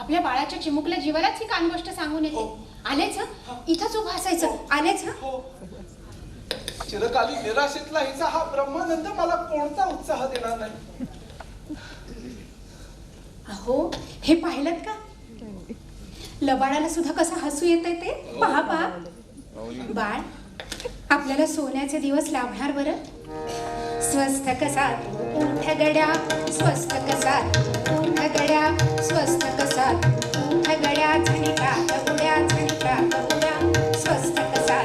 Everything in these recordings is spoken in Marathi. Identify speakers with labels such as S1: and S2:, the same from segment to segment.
S1: आपल्या बाळाच्या चिमुकल्या जीवालाच ही कान गोष्ट सांगून येते. आलेच इथंच उभं असायचं. आलेच
S2: चिरकाली निराशेतला हिचा हा ब्रह्मानंद मला कोणता उत्साह देणार नाही.
S1: अहो हे पाहिलं का, लबाडाला सुद्धा कसं हसू येतंय ते. पहा पहा. बाळ आपल्याला सोन्याचे दिवस लाभणार बरं. स्वस्थ कसा उठ गड्या, स्वस्थ कसा उठ गड्या, स्वस्थ कसा उठ गड्या, झणिका कपुड्या, झणिका कपुड्या, स्वस्थ कसा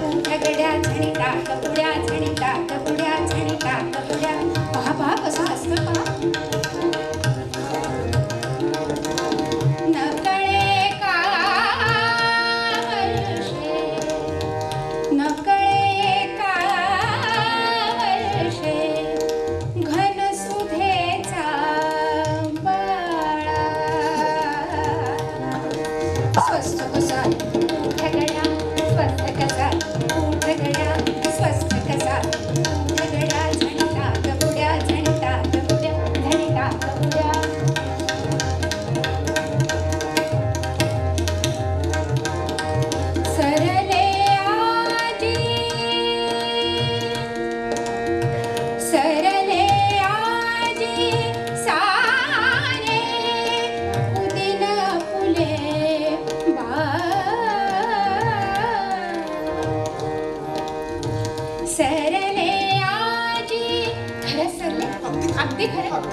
S1: उठ गड्या, झणिका कपुड्या, झणिका कपुड्या, झणिका कपुड्या. पहा पहा कसं हसतं पहा.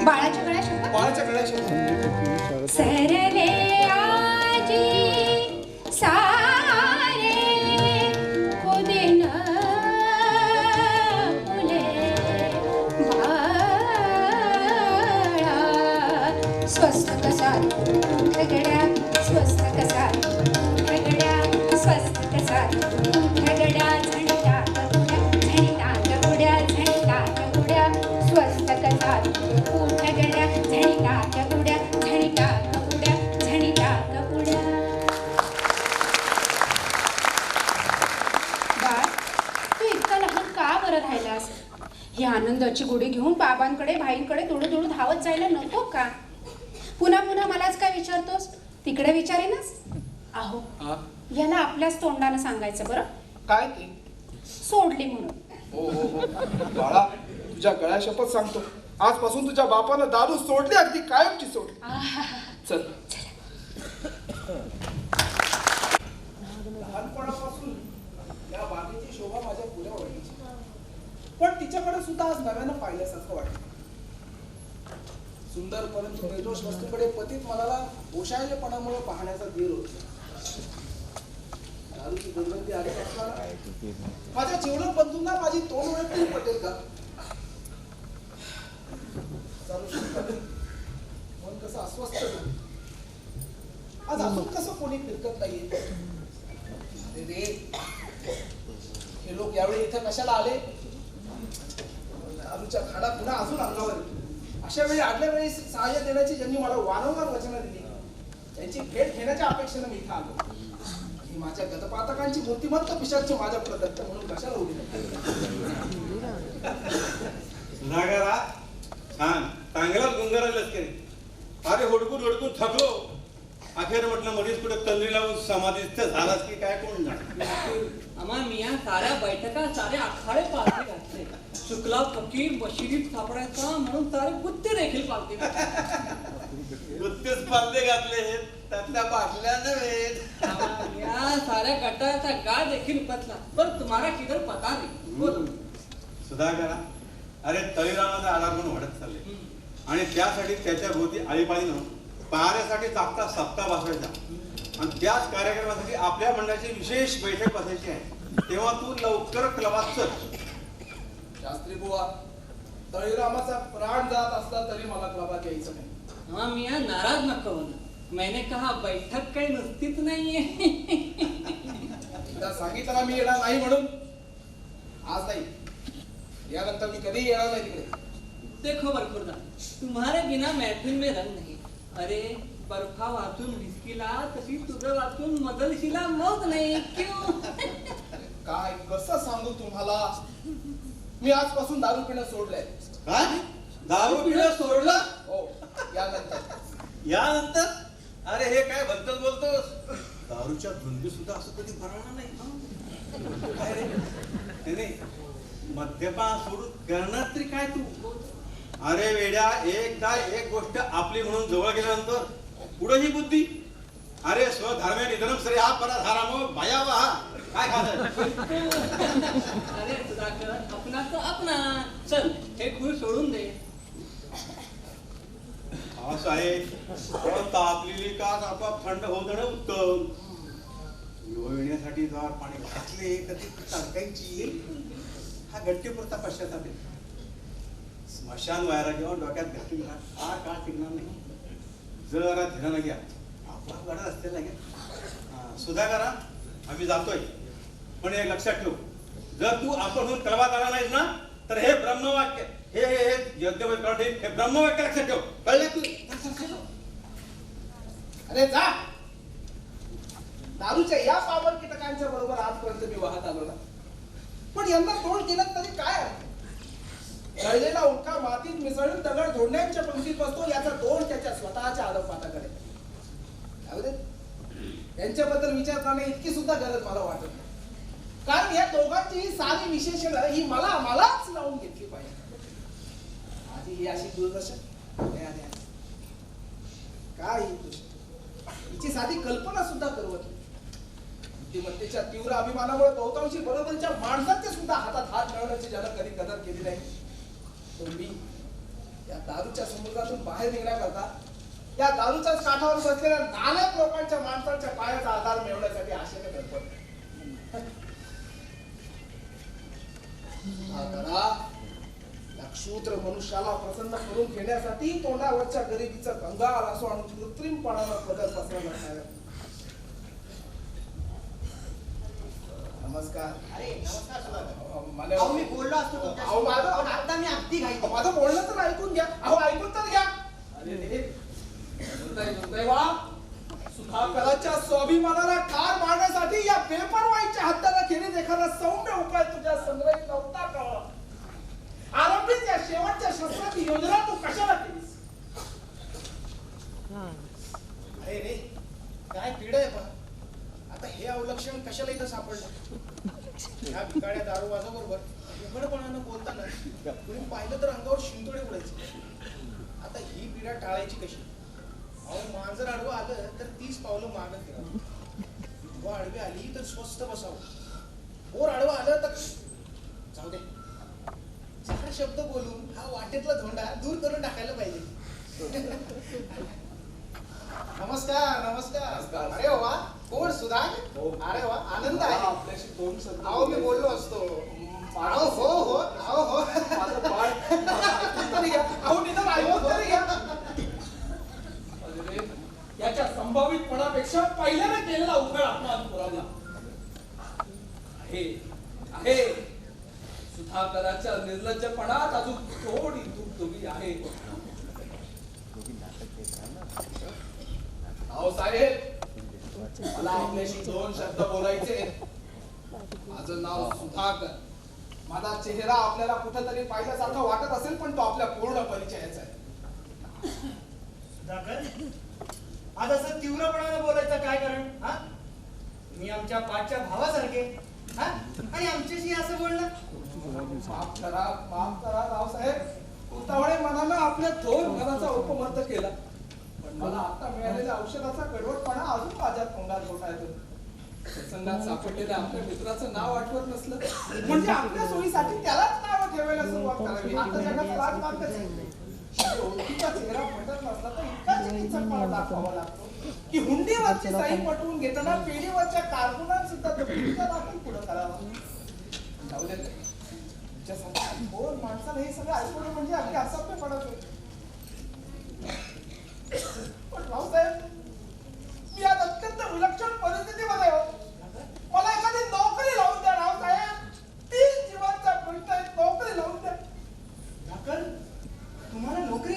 S1: बाळाच्या गळ्यात सरले आजी सारे खुदिन फुले बाळा. स्वस्थ कसा उठ गड्या, स्वस्थ कसा उठ गड्या, स्वस्थ कसा उठ गड्या, झणिका कपुड्या, झणिका कपुड्या, झणिका कपुड्या, स्वस्थ कसा उठ गड्या, झणिका कपुड्या, झणिका कपुड्या, झणिका कपुड्या. बाळ तू इतका लहान का बरं राहिलास? ही आनंदाची गोडी घेऊन बाबांकडे भाईंकडे दुडू दुडू धावत जायला नको का? पुन्हा पुन्हा मलाच काय विचारतोस? तिकडे विचारेनच. अहो याला आपल्याच तोंडानं सांगायचं बरं.
S2: काय ते?
S1: सोडली म्हणून.
S2: हो हो हो बाळा, तुझ्या गळ्या शपथ सांगतो, आजपासून तुझ्या बापानं दारू सोडली, अगदी कायमची सोडली. चल. लहानपणापासून या बागेची शोभा माझ्या पुढे वाढायची, पण तिच्याकडे सुद्धा आज नव्यानं पाहिल्यासारखं वाटतं. सुंदर परंतु निर्दोष वस्तूकडे पतित मनाला ओशाळलेपणामुळे पाहण्याचा धीर होतो. दारूची दुर्गंधी आली असताना माझ्या जीवलग बंधूंना माझी तोंड ओळख तरी पटेल का? मन कसं अस्वस्थ झालं. आज अजून कसं कोणी फिरकत नाहीये. अरे रे, हे लोक यावेळी इथं कशाला आले? दारूच्या खाडा पुन्हा अजून अंगावर येतो. अशा वेळी आदल्या वेळी सहाय्य देण्याची ज्यांनी मला वारंवार वचनं दिली, त्यांची भेट घेण्याच्या अपेक्षेनं मी इथं आलो. ही माझ्या गतपातकांची मूर्तिमंत पिशाच माझ्या प्रदत्त म्हणून कशाला उभी
S3: नागारा छान चांगलाच गुंगारा लष्करी. अरे हुडकून हुडकून थकलो. अखेर म्हटलं मध्येच कुठे तंद्री लावून समाधीस्थ झालास की काय कोण जाणे.
S4: आम्हा मिया साऱ्या बैठका सारे आखाडे पालथे घातले. शुक्ला फकीर बशिरीत सापडायचा म्हणून सारे गुत्ते देखील पालथे घातले.
S3: गुत्तेच पालथे घातले त्यातल्या बाटल्या नव्हे.
S4: या साऱ्या गटाचा गाळ देखील उपतला. पण तुम्हाला किधर पता नाही. बोल.
S3: सुधाकरा, अरे तळीरामाचा आडापण वाढत चालले आणि त्यासाठी त्याच्या भोवती आळीपाळीनं पहाऱ्यासाठी चाकता सप्ताह बसवायचा आणि त्याच कार्यक्रमासाठी आपल्या मंडळाची विशेष बैठक बसायची आहे. तेव्हा तू लवकर क्लबात चल.
S2: शास्त्री बुवा, तळीरामाचा प्राण जात असला तरी मला क्लबात यायचं नाही.
S4: हाँ मिया नाराज नको होना. मैंने कहा बैठक काही नसतीच नाहीये.
S2: एकदा सांगितलं ना मी येणार नाही म्हणून. आज नाही, यानंतर मी कधी येणार नाही तिकडे.
S4: देखो बरखुरदा, तुम्हारे बिना महफिल में रंग नहीं. अरे बर्फा वाचून विस्कीला तशी तुझं वाचून मदलशीला मौत नाही. क्यों?
S2: काय कसं सांगू तुम्हाला, मी आजपासून दारू पिणं सोडलंय.
S3: काय? दारू पिणं सोडलं?
S2: हो, यानंतर.
S3: यानंतर अरे हे काय भलतच बोलतोस? दारूच्या धुंदी सुद्धा असं कधी भरणार नाही. काय रे? नाही, मद्यपान सोडून करणार तरी काय तू? अरे वेड्या, एकदा एक गोष्ट आपली म्हणून जवळ गेल्यानंतर पुढे ही बुद्धी. अरे स्वधर्मे निधनम श्रेया परधर्मो भयावह. काय खात?
S4: अरे सुधाकर, अपना तो अपना. चल हे खूळ सोडून दे.
S3: हा साहेब, तापलेली का आपोआप थंड होऊ देणं उत्तम. येण्यासाठी जर पाणी घातले तर ती टाकायची. हा गट्टीपुरता पश्चाताप आहे. स्मशान वायरा किंवा डोक्यात घातली ना हा काळ टिकणार नाही. जरा धीरानं घ्या. आपला गाडा असलेला घ्या. सुधाकरा, आम्ही जातोय, पण एक लक्षात ठेव, जर तू आपण कळवात आला नाहीस ना तर हे ब्रह्मवाक्य हे हे ब्रह्मवाक्य लक्षात ठेव. कळलं तू?
S2: अरे जा. दारूच्या या पावन कीटकांच्या बरोबर आजपर्यंत मी वाहत आलो ना, पण यंदा तोड केलं तरी काय अर्थ? जळलेला उडका मातीत मिसळून दगड झोडण्याच्या पंक्तीत बसतो, याचा दोष त्याच्या स्वतःच्या आदपाताकडे. त्यांच्याबद्दल विचार करणे इतकी सुद्धा गरज मला वाटत नाही, कारण या दोघांची ही सारी विशेषणं ही मलाच लावून घेतली पाहिजे. आधी ही अशी दुर्दशा काय हिची साधी कल्पना सुद्धा करवत नाही. बुद्धिमत्तेच्या तीव्र अभिमानामुळे बहुतांशी बरोबरच्या माणसांच्या सुद्धा हातात हात मिळवण्याची ज्याला कधी कदर केली नाही, तो मी या दारूच्या समुद्रातून बाहेर निघण्याकरता या दारूच्याच काठावर बसलेल्या नालायक लोकांच्या माणसांच्या पायाचा आधार मिळवण्यासाठी आशेने धडपडतो. या क्षुद्र मनुष्याला प्रसन्न करून घेण्यासाठी तोंडावरच्या गरिबीचा कंगाल असो आणि कृत्रिमपणानं बदल पसरवण्यात. नमस्कार.
S5: अरे नमस्कार सुधाकर.
S2: मला
S5: मी बोललो असतो तुमच्याशी, पण आता मी अगदी घाईत आहे.
S2: माझं बोलणं तर ऐकून घ्या. ऐकून तर घ्या. अरे वा, सुधाकराच्या स्वाभिमानाला ठार मारण्यासाठी या बेपरवाईच्या हत्याला खेरीज एखादा सौम्य उपाय तुझ्या संग्रहित नव्हता का? आरंभीत या शेवटच्या शस्त्राची योजना तू कशाला केलीस?
S5: अरे रे, काय पीड आहे पहा. आता हे अवलक्षण कशाला इथं सापडलं? ह्या भिकाड्या दारूबाजा बरोबर उघडपणानं बोलताना कुणी पाहिलं तर अंगावर शिंतोडे उडायचे. आता ही पिढा टाळायची कशी? अहो, मांजर आडवं आलं तर 30 पावलं मागं फिरावं. व आडवी आली तर स्वस्त बसावं. बोर आडवं आलं तर जाऊ दे, 4 शब्द बोलून हा वाटेतला धोंडा दूर करून टाकायला पाहिजे. नमस्कार.
S2: नमस्कार.
S5: अरे वा, कोण सुधाकर? अरे वा, आनंद आहे.
S2: आपल्याशी 2 शब्द
S5: अहो, मी बोललो असतो. हो.
S2: माझं बाळ ऐकून तरी घ्या. निदान ऐकून तरी घ्या. अरे, याच्या संभावितपणापेक्षा पहिल्याने केलेला उघड अपमान पुरावला आहे. सुधाकराच्या निर्लज्जपणात अजून थोडी दुबदुबी आहे. अहो साहेब, मला आपल्याशी 2 शब्द बोलायचे. माझं नाव सुधाकर. माझा चेहरा आपल्याला कुठेतरी पाहिल्यासारखा वाटत असेल, पण तो आपल्या पूर्ण परिचयाचा आहे.
S5: सुधाकर, आज असं तीव्रपणानं बोलायचं काय कारण? हा, तुम्ही आमच्या पाठच्या भावासारखे, हा, आणि आमच्याशी असं बोलणं?
S2: माफ करा रावसाहेब. उतावळे मनानं आपल्या थोर मनाचा उपमर्द केला, पण मला आता मिळालेल्या औषधाचा कडवटपणा अजून माझ्या तोंडात होता येतो. प्रसंगात सापडलेल्या आपल्या मित्राचं नाव आठवत नसलं म्हणजे आपल्या सोयीसाठी त्यालाच नाव ठेवायला सुरुवात करावी. आता जगाचा राजमार्गच आहे. ओळखीचा चेहरा पटत नसला तर इतका चिकित्सकपणा दाखवावा लागतो की हुंडीवरची साई पटवून घेताना पेढीवरच्या कारकुनात सुद्धा दुःखीचा दाखल पुढे करावा. जाऊ दे, तुमच्या माणसाला हे सगळं ऐकवणं म्हणजे अगदी असभ्यपणाच होईल. पण रावसाहेब, मी आज अत्यंत विलक्षण परिस्थितीमध्ये आहोत. मला एखादी नोकरी लावून द्या रावसाहेब. 3 जीवांचा प्रश्न आहे, नोकरी लावून द्या.
S5: सुधाकर, तुम्हाला नोकरी?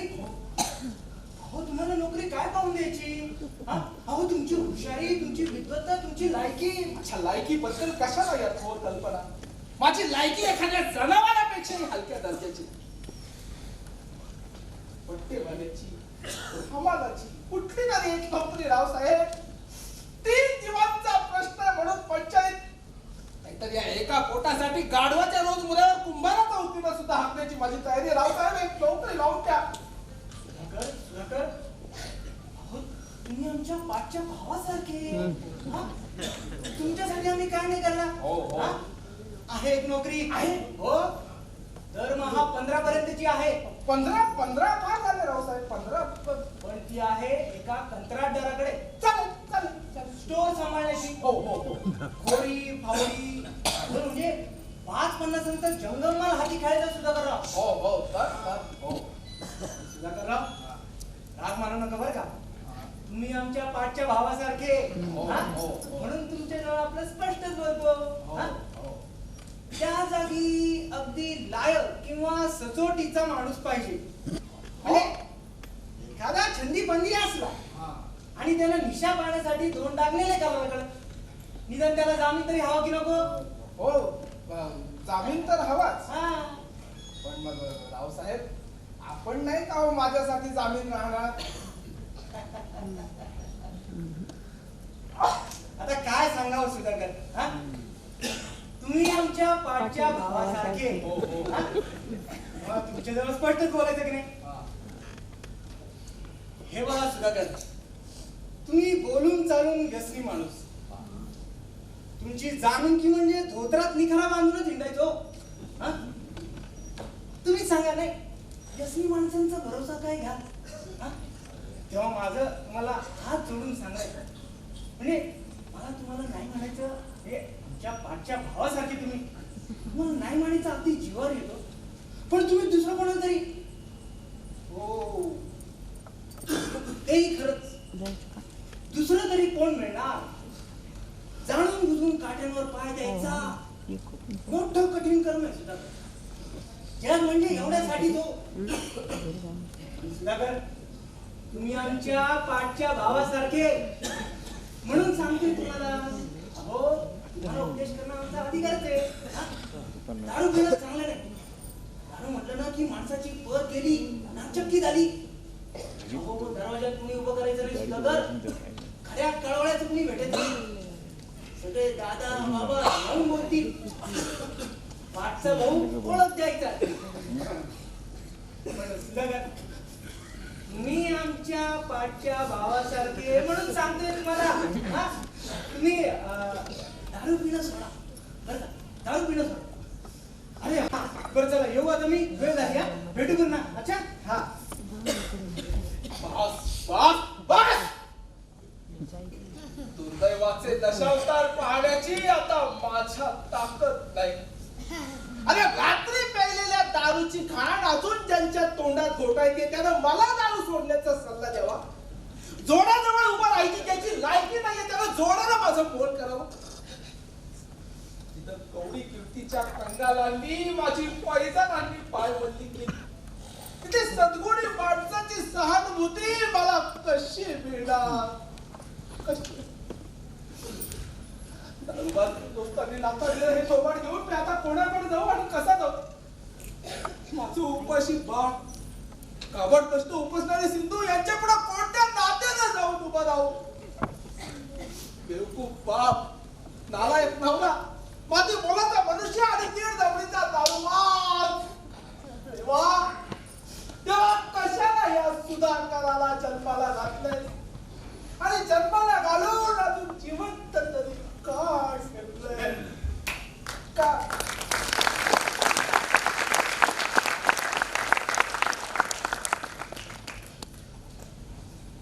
S5: अहो, तुम्हाला नोकरी काय पाहून द्यायची? अहो, तुमची हुशारी, तुमची विद्वत्ता, तुमची लायकी.
S2: अच्छा, लायकीबद्दल कशाला या थोर कल्पना? माझी लायकी एखाद्या जनावरापेक्षाही हलक्या दर्जाची. पट्टेवाल्याची हमालाची कुठली तरी एक नोकरी रावसाहेब. 3 जीवांचा प्रश्न आहे म्हणून पंचायत. नाहीतर या एका पोटासाठी गाढवाच्या रोज मुलावर कुंभाराचा उत्पन्न सुद्धा हाकण्याची माझी तयारी आहे. रावसाहेब एक नोकरी लावून द्या.
S5: सुधाकर, अहो, तुम्ही आमच्या पाठच्या भावासारखे. हा? तुमच्यासाठी आम्ही काय नाही करणार.
S2: हो, हो.
S5: हा? आहे एक नोकरी आहे. हो, दरमहा 15 पर्यंतची आहे.
S2: 15 काय झाले रावसाहेब? 15
S5: पण ती आहे एका कंत्राटदाराकडे
S2: चालेल चालेल चालेल.
S5: स्टोअर सांभाळण्याची.
S2: हो हो हो.
S5: खोरी फावडी म्हणजे 5-50 जंगलमाल हाती खेळायचा सुधाकरराव.
S2: हो हो तर हो.
S5: सुधाकरराव, राग मानू नका बरं का. तुम्ही आमच्या पाठच्या भावासारखे.
S2: हो,
S5: हा?
S2: हो, हो.
S5: म्हणून तुमच्याजवळ आपलं स्पष्टच बोलतो.
S2: हो,
S5: हा?
S2: हो.
S5: त्या जागी अगदी लायक किंवा सचोटीचा माणूस पाहिजे. म्हणजे एखादा छंदी बंदी असला
S2: हा.
S5: आणि त्याला निशा पाहण्यासाठी 2 डागलेले कामाकडे निदान त्याला जामीन तरी हवा की नको.
S2: हो जामीन तर हवाच.
S5: हा.
S2: पण मग रावसाहेब आपण नाही का हो माझ्यासाठी जामीन राहणार?
S5: आता काय सांगावं सुधाकर. हा? तुम्ही आमच्या पाठच्या भावासारखे.
S2: हो, हो.
S5: हा? मग तुमच्याजवळ स्पष्टच बोलायचं की नाही.
S2: हा.
S5: हे बघा सुधाकर, तुम्ही बोलून चालून व्यसनी माणूस. तुमची जाणूनकी म्हणजे धोत्रात निखरा बांधूनच हिंडायचो. हा? तुम्ही सांगा नाही व्यसनी माणसांचा भरोसा काय घ्या. हा? तेव्हा माझं तुम्हाला हात जोडून सांगायचं म्हणजे मला तुम्हाला नाही म्हणायचं. हे आमच्या पाठच्या भावासारखे तुम्हाला नाही म्हणायचं अगदी जीवावर येतो. पण तुम्ही दुसरं कोणाला तरी हो तेही खरंच दुसरं तरी कोण मिळणार. जाणून बुजून काट्यांवर पाय द्यायचा मोठं कठीण कर्म आहे सुधाकर. जग म्हणजे एवढ्यासाठी तो. सुधाकर, तुम्ही आमच्या पाठच्या भावासारखे म्हणून सांगतोय तुम्हाला. हो, तुम्हाला उपदेश करणं आमचा अधिकारच आहे. हा? दारू पिणं चांगलं नाही. दारू म्हटलं ना की माणसाची पत गेली, नाचक्की झाली. अहो, दरवाजात कुणी उभं करायचं नाही सुधाकर. खऱ्या कळवळ्याचं कुणी भेटत नाही. सगळे दादा बाबा लावून बोलतील. पाठचा भाऊ ओळख द्यायचा. पण सुधाकर, तुम्ही आमच्या पाठच्या भावासारखे म्हणून सांगतोय तुम्हाला. हा? तुम्ही दारू पिणं सोडा बरं का. दारू पिणं सोडा. अरे हा बरं चला येऊ आता मी. वेळ झाली. हा भेटू पुन्हा. अच्छा हा.
S2: बस बस बस. दुर्दैवाचे दशावतार पाहण्याची आता माझ्या ताकद नाही. अरे रात्री प्यायलेल्या दारूची घाण अजून ज्यांच्या तोंडात घोटायची त्यानं मला दारू सोडण्याचा सल्ला द्यावा. जोडाजवळ उभं राहायची ज्याची लायकी नाहीये त्यानं जोडाला माझं फोन करावं. तिथं कवडी कीर्तीच्या कंगालांनी माझी पैजण आणि पायवल्ली केली. तिथे सद्गुणी माणसाची सहानुभूती मला कशी मिळणार? कशी? दारूबाज दोस्तांनी नाकारलेलं हे थोबाड घेऊन मी आता कोणाकडे जाऊ आणि कसा जाऊ? माझं उपाशी बाळ काबड कष्ट उपसणारे सिंधू यांच्या पुढे कोणत्या नात्यानं जाऊन उभा राहू? बेवकूफ बाप, नालायक नवरा, माझी मोलाचा मनुष्य आणि दीड जवळीचा दारूबाज. देवा तेव्हा कशाला या सुधाकराला जन्माला घातलंय आणि जन्माला घालून अजून जिवंत तरी का ठेवलंय? का?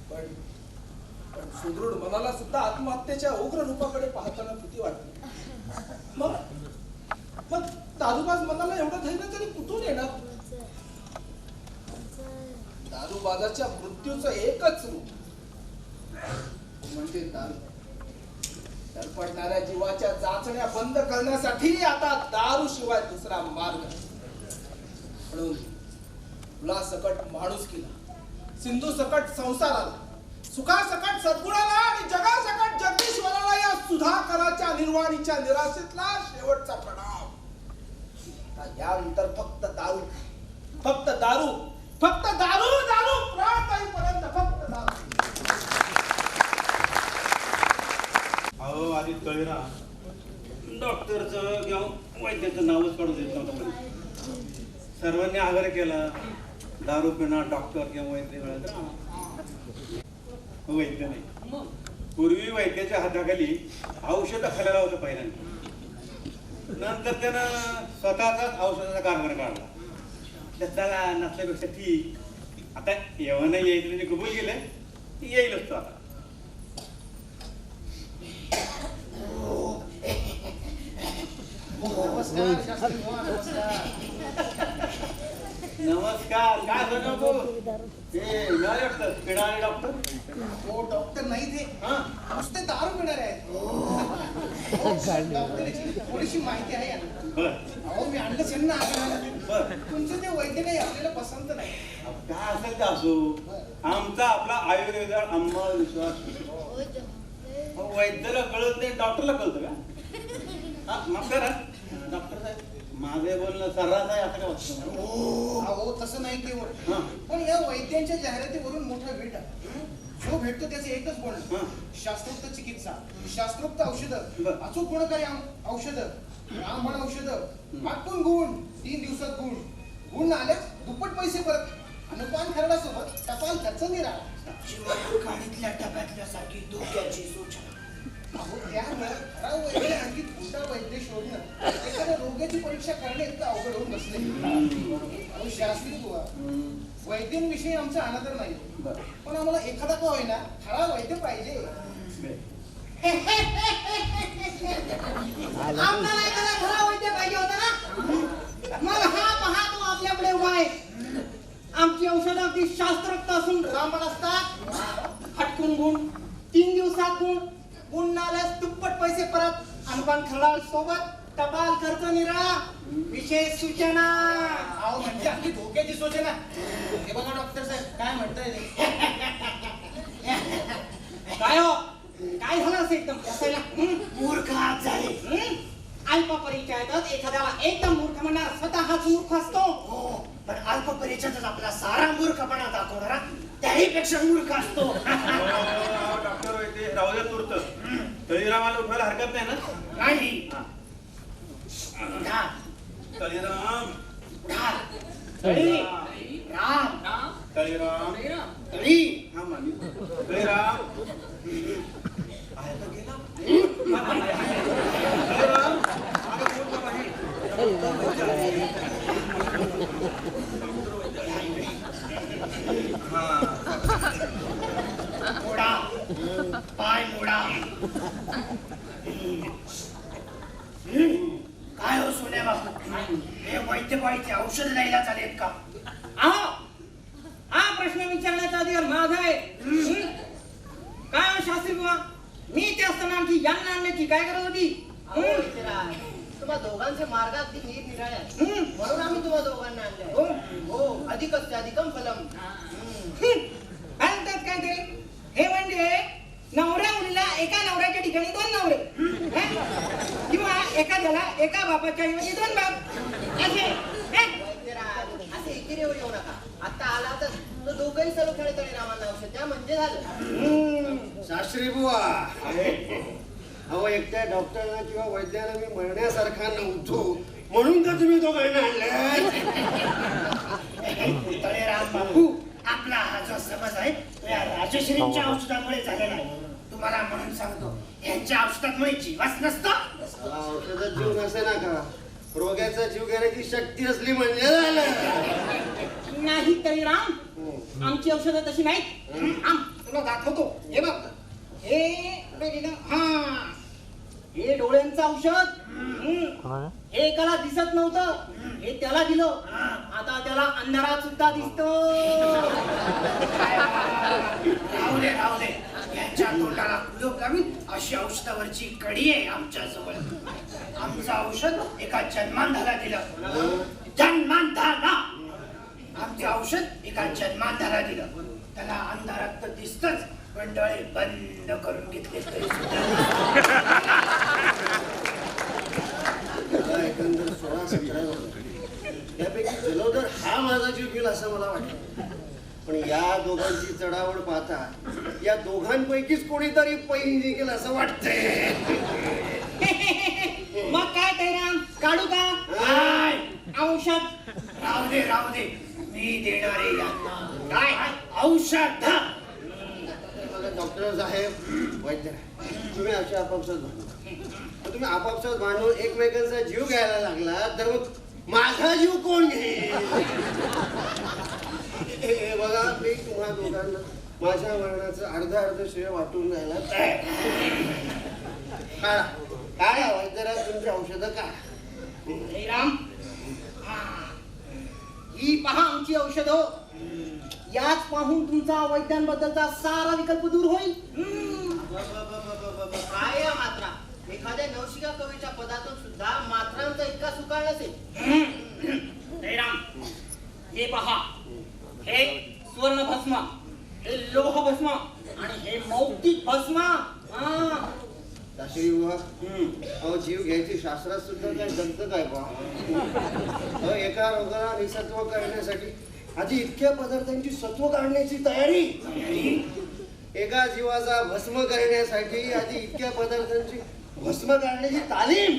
S2: पण सुदृढ मनाला सुद्धा आत्महत्येच्या उग्र रूपाकडे पाहताना भीती वाटते. मग दारूबाज मनाला एवढं धैर्य तरी कुठून येणार? दारूबाजाच्या मृत्यूचं एकच रूप म्हणजे दारू. धडपडणाऱ्या जीवाच्या चाचण्या बंद करण्यासाठी आता दारू शिवाय दुसरा मार्ग. म्हणून तुला सकट माणूस केला, सिंधू सकट संसाराला, सुखासकट सद्गुणाला आणि जगासकट जगदीश्वराला या सुधाकराच्या निर्वाणीच्या निराशेतला शेवटचा प्रणाम. यानंतर फक्त दारू, फक्त दारू, फक्त दारू, दारू प्राण जाईपर्यंत
S3: कळरा डॉक्टरचं किंवा वैद्याचं नावच काढून देत नव्हतं मला. सर्वांनी आग्रह केला, दारू पिणार डॉक्टर किंवा वैद्य मिळालं तर आणा. वैद्य नाही.
S4: मग
S3: पूर्वी वैद्याच्या हाताखाली औषधं खायला होतं पहिल्यांदा. नंतर त्यानं स्वतःचाच औषधाचा कारभार काढला. त्याला नसल्यापेक्षा ठीक. आता येवं नाही यायचं म्हणजे कबूल केलं, येईलच तो आता.
S5: नमस्कार शास्त्री बुवा, नमस्कार.
S3: नमस्कार. काय झालं भाऊ? हे नाही वाटतं पिढारी डॉक्टर.
S5: हो डॉक्टर नाही ते
S3: हा
S5: नुसते दारू पिणारे आहेत. डॉक्टरची थोडीशी माहिती आहे यांना.
S3: बर
S5: अहो मी आणलंच यांना आग्रहाला.
S3: बर.
S5: तुमचे ते वैद्य काही आपल्याला पसंत नाही.
S3: काय असेल ते असो, आमचा आपला आयुर्वेदावर आम्हा विश्वास. वैद्याला कळत नाही, डॉक्टरला कळतं का? हा मग करा डॉक्टर साहेब, माझे बोलणं सर्रास आहे असं काय वाटतं?
S5: अहो तसं नाही केवळ,
S3: हा.
S5: पण या वैद्यांच्या जाहिरातीवरून मोठा वेट आहे. जो भेटतो त्याचं एकच
S3: हा.
S5: बोलणं, शास्त्रोक्त चिकित्सा, शास्त्रोक्त औषधं,
S3: बर.
S5: अचूक गुणकारी औषधं, ब्राह्मण औषधं, आटून गुण, 3 दिवसात गुण, गुण आल्यास दुप्पट पैसे परत, अनुपान खरडासोबत टपाल खर्च निराळा.
S6: गाडीतल्या टप्प्यातल्यासारखी धोक्याची सूचना.
S5: अहो त्यामुळे खरा वैद्य आणखी खोटा वैद्य शोधणं, एखाद्या रोगाची परीक्षा करणे इतकं अवघड होऊन बसले. अहो शास्त्री बुवा, वैद्यांविषयी आमचा अनादर नाही,
S3: बरं.
S5: पण आम्हाला एखादा का होईना खरा वैद्य पाहिजे.
S6: आपल्याला एखादा खरा वैद्य पाहिजे होता ना, मग हा पहा तो आपल्याकडे उभा आहे. आमची औषधं अगदी शास्त्रोक्त असून रामबाण असतात. हटकून गुण, 3 दिवसात गुण, गुण नाल्यास दुप्पट पैसे परत, अनुपान खरडाळ सोबत, टपाल खर्च निराळा. विशेष सूचना.
S5: अहो म्हणजे आपली धोक्याची सूचना. हे बघा डॉक्टर साहेब काय म्हणताय ते.
S6: काय हो, काय झालं असं एकदम बसायला?
S5: मूर्खात झाले.
S6: अल्प परिचयातच एखाद्याला एकदम मूर्ख म्हणणार स्वतःच मूर्ख असतो.
S5: हो पण अल्प परिचयातच आपला सारा मूर्खपणा दाखवणारा त्याहीपेक्षा मूर्ख असतो.
S3: डॉक्टर वैद्य राहू द्या तुर्त. तळीरामाला उठवायला हरकत नाही ना?
S5: नाही.
S3: हा.
S5: उठा,
S3: तळीराम
S5: उठा. तळी, राम,
S3: तळीराम
S5: तळी.
S3: हा मानी तळीराम आहे तर गेला. तळीराम अरे बोल बाबा हे.
S5: मोडा, पाय मोडा. काय हो सोन्या बापू, हे वैद्यबाईचे औषध द्यायला चालेल का?
S6: अहो, हा प्रश्न विचारण्याचा अधिकार माझा आहे. काय हो शास्त्री बुवा, मी ते असताना आमची यांना आणण्याची काय गरज होती?
S7: तुम्हा दोघांचे मार्ग अगदी निरनिराळे आहेत. म्हणून आम्ही तुम्हा दोघांना आणले
S6: हो.
S7: हो अधिकच ते अधिकम फलम.
S6: म्हणतात काय ते? हे म्हणजे नवऱ्या मुलीला एका नवऱ्याच्या ठिकाणी 2 नवरे, किंवा एखाद्याला एका बापाच्या ऐवजी 2 बाप असे.
S7: वैद्यराज असे एकेरीवर येऊ नका. आता आला तर दोघंही सलोख्याने तरी रामांना औषध द्या म्हणजे झालं.
S8: शास्त्री बुवा, अहो एकट्या डॉक्टरना किंवा वैद्याला मी मरण्यासारखा नव्हतो म्हणून तर तुम्ही दोघांना आणले.
S5: तळेराम बापू, आपला हा जो समज आहे तो या राजश्रींच्या औषधामुळे झालेला आहे. तुम्हाला म्हणून सांगतो, यांच्या औषधामुळे जीवच नसतो.
S8: औषधात जीव नसे ना का, रोग्याचा जीव घेण्याची शक्ती असली म्हणजे झालं.
S6: नाही तरी राम, आमची औषधं तशी नाहीत. तुला दाखवतो. हे बघ, हे हा हे डोळ्यांचं औषध. हे एकाला दिसत नव्हतं, हे त्याला दिलं. आता त्याला अंधारात सुद्धा दिसत.
S5: राहू दे, राहू दे. यांच्या तोंडाला कुलूप लावी अशी औषधावरची कडी आहे आमच्या जवळ. आमचं औषध एका जन्मांधाला दिलं. जन्मांधाला आमचे औषध एका जन्मांधाला दिलं. त्याला अंधारात तर दिसतच, पण डोळे बंद करून घेतले तरी सुद्धा
S8: एकंदर 16-17 यापैकी जलोदर हा माझा जीव घेईल असं मला वाटतं. पण या दोघांची चढावड पाहता या दोघांपैकीच कोणीतरी पहिली निघेल असं वाटतंय.
S6: मग काय तैराम काढू का औषध?
S5: राहू दे मी देणारे यांना काय औषध.
S8: मला डॉक्टर साहेब वैद्य तुम्ही असे आपापसात भांडू. तुम्ही आपापसात भांडून एकमेकांचा जीव घ्यायला लागला तर मग माझा जीव कोण घेईल? हे बघा मी तुम्हा दोघांना माझ्या मरणाचं अर्ध श्रेय वाटून जायला काय वैद्यराज तुमची औषधं काय?
S6: राम ही पहा आमची औषधं. याच पाहून तुमचा वैद्यांबद्दलचा सारा विकल्प दूर होईल.
S7: काय या मात्रा एखाद्या नवशिका कवीच्या पदातून सुद्धा मात्रांचा इतका सुकाळ नसेल.
S6: जयराम हे पहा, हे स्वर्ण भस्म, हे लोह भस्म आणि हे मौक्तिक भस्म.
S8: शास्त्री बुवा अहो जीव घ्यायची शास्त्रात सुद्धा काय जमतं काय बा? एका रोगाला निसत्व करण्यासाठी आधी इतक्या पदार्थांची सत्व काढण्याची तयारी. एका जीवाचा भस्म करण्यासाठी आधी इतक्या पदार्थांची भस्म काढण्याची तालीम.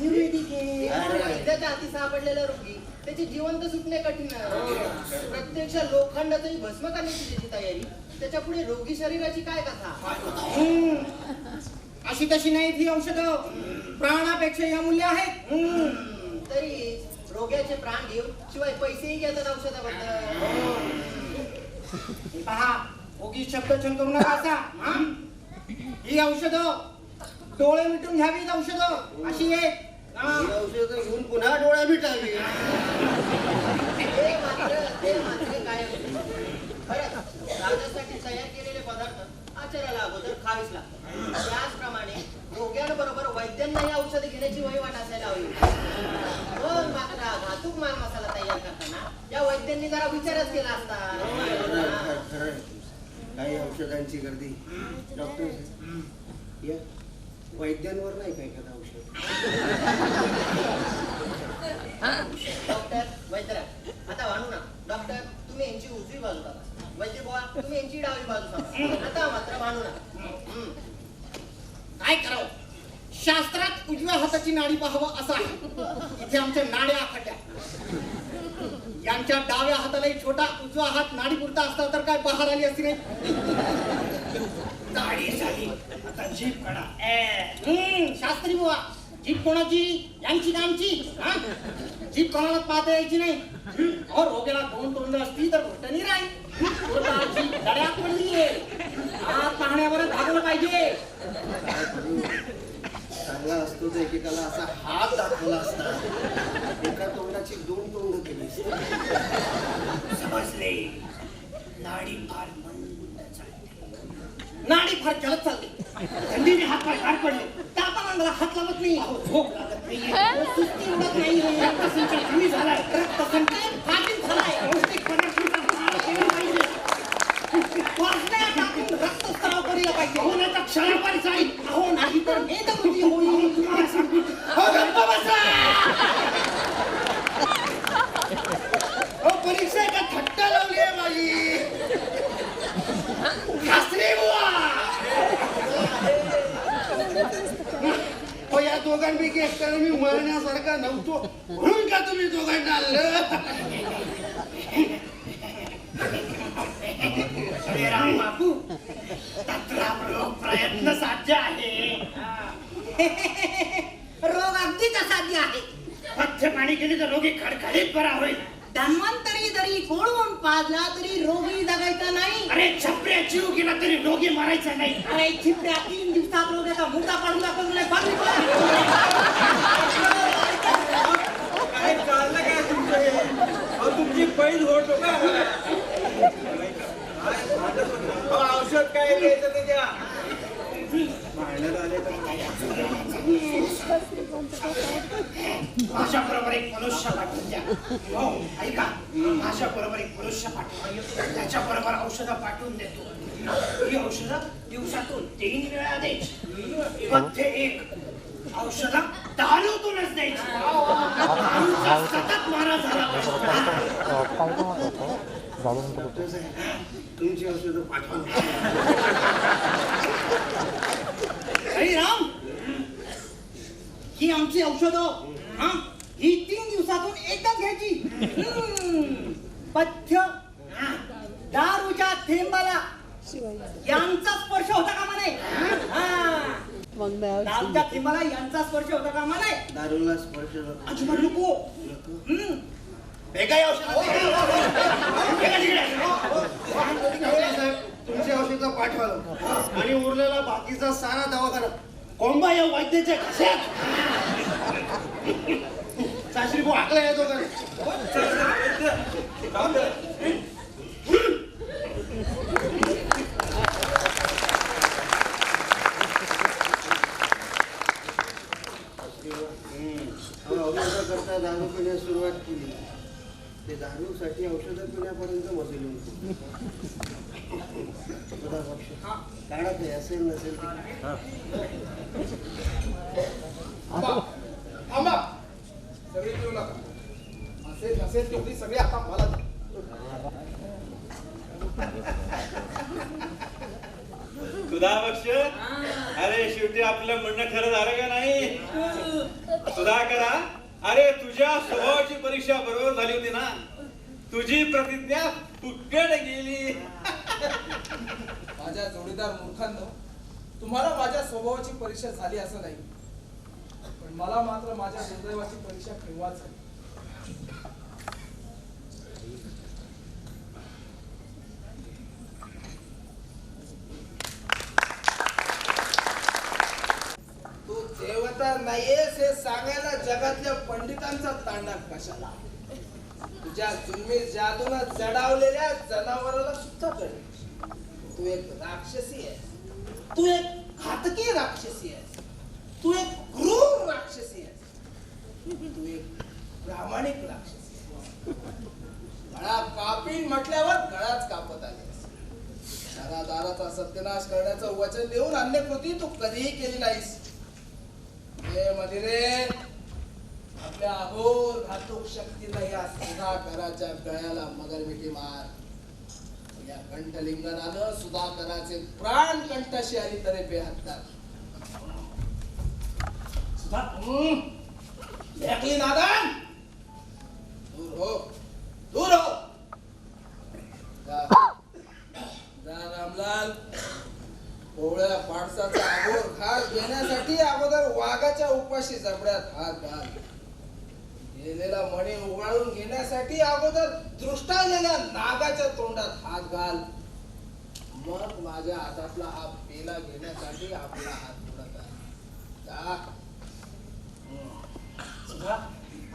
S7: वैद्याच्या हाती सापडलेला रोगी त्याचे जिवंत सुटणे कठीण. प्रत्यक्ष लोखंडाचंही भस्म करण्याची त्याची तयारी. त्याच्या पुढे रोगी शरीराची काय कथा.
S6: अशी तशी नाही ही औषधं. प्राणापेक्षा अमूल्य आहेत.
S7: तरी रोग्याचे प्राण घेऊन शिवाय पैसेही घेतात औषधाबद्दल.
S6: पहा उगीच शब्दछल करू नका असा. ही औषधं डोळे मिटून घ्यावीत औषधं अशी आहेत.
S8: औषध घेऊन पुन्हा डोळ्या मिटावी.
S7: ते मात्र काय खरंच राजासाठी तयार केलेले पदार्थ आचार्याला अगोदर खावीच लागतात. त्याचप्रमाणे रोग्यांबरोबर वैद्यांनाही औषध घेण्याची वहिवाट असायला हवी. पण मात्र घातूक माल मसाला तयार करताना या वैद्यांनी जरा विचारच केला असता.
S8: काही औषधांची गर्दी. डॉक्टर या वैद्यांवर नाही काय एखादं औषध?
S7: डॉक्टर वैद्यरा आता वाढू ना. डॉक्टर तुम्ही यांची उजवी बाजू बघा. वैद्य बुवा तुम्ही यांची डावी बाजू बघा. आता मात्र वाढू ना.
S6: काय करावं? शास्त्रात उजव्या हाताची नाडी पाहावं असं आहे. इथे आमच्या नाड्या आखट्या. यांच्या डाव्या हातालाही छोटा उजवा हात नाडी पुरता असता तर काय बहार आली असती नाही.
S5: दाढी झाली आता जीभ काढा.
S6: शास्त्री बुवा जीभ कोणाची? यांची का आमची? जीभ कोणाला पाहता यायची नाही. रोग्याला दोन तोंड असती तर घोटणी राहील. जीभ दड्यात पडलीये. हात पाहण्यावरच भागवलं पाहिजे.
S8: चांगला असतो तर एकेकाला असा हात दाखवला असता. एका तोंडाची दोन तोंड केली.
S5: समजले. नाडी फार मंद चालते.
S6: नाडी फार जलद चालते. थंडीने हात पाय गार पडले. तापमानाला हात लावत नाही. झोप लागत नाहीये. सुस्ती उडत नाहीये. रक्तसंचार कमी झालाय. रक्तसंचार फाजील झालाय. पौष्टिक पदार्थांचा वापर केला पाहिजे. वासना टाकून रक्तस्राव केला पाहिजे. होण्याचा क्षणापारी जाईल. अहो नाही तर मेदगती होईल. तुम्हाला सांगतो.
S8: परीक्षा एका थट्टा लावली आहे माझी. शास्त्री बुवा या दोघांपैकी एकट्याला मी मरण्यासारखा नव्हतो म्हणून का तुम्ही दोघांना आणलं?
S5: अरे राम बापू तत्राप्रयोग प्रयत्न साध्य आहे.
S6: रोग अगदीच असाध्य आहे.
S5: पथ्य पाणी केली तर रोगी खडखडीत बरा होईल.
S6: धन्वंतरी जरी कोळवून पाजला तरी रोगी जगायचा नाही.
S5: अरे छपऱ्या जीव गेला तरी रोगी मारायचा नाही.
S6: अरे छिपऱ्या 3 दिवसात रोग्याचा मुद्दा पाडून दाखवला.
S3: काय चाललं काय तुमचं? तुमची पैज होतो का? औषध काय द्यायचं त्याच्या?
S5: माझ्या बरोबर एक मनुष्य पाठवून द्या. हो ऐका माझ्या बरोबर एक मनुष्य पाठवा. त्याच्या बरोबर औषधं पाठवून देतो. ही औषधं दिवसातून 3 वेळा द्यायची. पथ्य 1
S6: औषधा दारूतूनच द्यायची. दारूचा सतत मारा झाला
S8: डॉक्टर साहेब, तुमची औषधं पाठवा.
S6: राम, ही आमची औषधं हा, ही 3 दिवसातून एकदाच घ्यायची. पथ्य दारूच्या थेंबाला यांचा स्पर्श होता कामा नाही. दारूच्या थेंबाला यांचा स्पर्श होता कामा नाही.
S8: दारूला स्पर्श
S6: अजिबात नको. बेकाई औषध
S8: तुमची औषधं पाठवा आणि उरलेला बाकीचा सारा दवाखाना कोंबा या वैद्याच्या घशात. सासरी भाऊ हाकला येतो का? औषधं करता दारू पिण्यास सुरुवात केली. ते दारूसाठी औषधं पिण्यापर्यंत मजल काढत आहे, असेल नसेल
S2: थांबा, सगळी पिऊ नका. असेल नसेल तेवढी सगळी आता मला द्या.
S3: सुधाबक्ष, अरे शेवटी आपलं म्हणणं खरं झालं का नाही? सुधाकरा, अरे तुझ्या स्वभावाची परीक्षा बरोबर झाली होती ना. तुझी प्रतिज्ञा फुटकड गेली.
S2: माझ्या जोडीदार मूर्खांनो, तुम्हाला माझ्या स्वभावाची परीक्षा झाली असं नाही, पण मला मात्र माझ्या दुर्दैवाची परीक्षा केव्हाच झाली. तू देवता नाहीयेस हे सांगायला जगातल्या पंडितांचा तांडा कशाला? तुझ्या जुलमी जादूनं जडावलेल्या जनावराला सुद्धा कळेल तू एक राक्षसी आहे. तू एक घातकी राक्षसी आहे. तू एक क्रूर राक्षसी आहे. तू एक प्रामाणिक राक्षसी आहे. गळा कापीन म्हटल्यावर गळाच कापत आलीस. दाराचा सत्यनाश करण्याचं वचन देऊन अन्य कृती तू कधीही केली नाहीस. हे मधिरे, आपल्या अघोर घातक शक्तीला या सुधाकराच्या गळ्याला मगरमिठी मार. या कंठलिंगनानं सुधाकराचे प्राण कंठाशी आली तरी बेहत्तर. देखली नादान, दूर हो, दूर हो. जा रामलाल, कोवळ्या माणसाचा अघोर घाट घेण्यासाठी अगोदर वाघाच्या उपाशी जबड्यात हात घाल. गेलेला मणी उगाळून घेण्यासाठी अगोदर दृष्टावलेल्या नागाच्या तोंडात हात घाल. मग माझ्या हातातला हा पेला घेण्यासाठी आपला हात पुढत आहे.
S5: सुधा,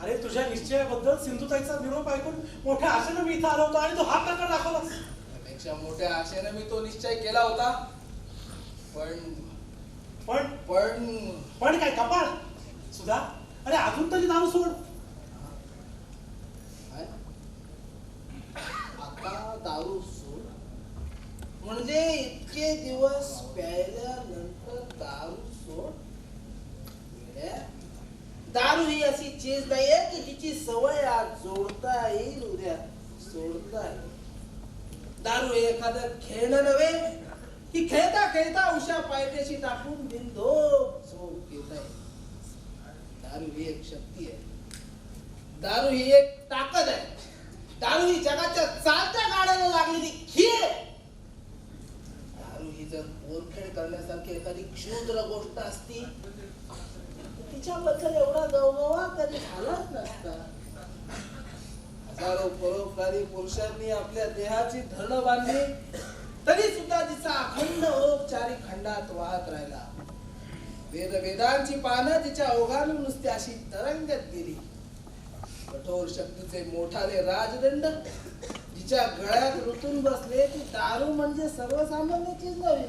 S5: अरे तुझ्या निश्चयाबद्दल सिंधुताईचा निरोप ऐकून मोठ्या आशेनं मी इथं आलो होतो आणि तू हा प्रकार दाखवलास.
S2: त्यापेक्षा मोठ्या आशेने मी तो निश्चय केला होता, पण
S5: पण
S2: पण
S5: पण काय कपाळ? सुधा, अरे अजून तरी दारू सोड.
S2: आता दारू सोड म्हणजे इतके दिवस प्यायल्यानंतर दारू सोड? दारू ही अशी चीज नाहीये की जिची सवय आज जोडता येईल उद्या सोडता येईल. दारू हे एखादं खेळणं नव्हे की खेळता खेळता उषा पायथ्याशी टाकून बिनधोक झोप घेता येईल. दारू ही एक शक्ती आहे. दारू ही एक ताकद आहे. दारू ही जगाच्या चालत्या गाड्याला लागलेली खीळ. दारू ही जर बोरखेड करण्यासारखी एखादी क्षुद्र गोष्ट असती तिच्याबद्दल एवढा गवगवा कधी झालाच नसता. हजारो परोपकारी पुरुषांनी आपल्या देहाची धरणं बांधली तरी सुद्धा तिचा अखंड ओघ चारी खंडात वाहत राहिला. वेदांची पानं तिच्या ओघानं नुसती अशी तरंगत गेली. कठोर शक्तीचे मोठाले राजदंड जिच्या गळ्यात रुतून बसले ती दारू म्हणजे सर्वसामान्य चीज नव्हे.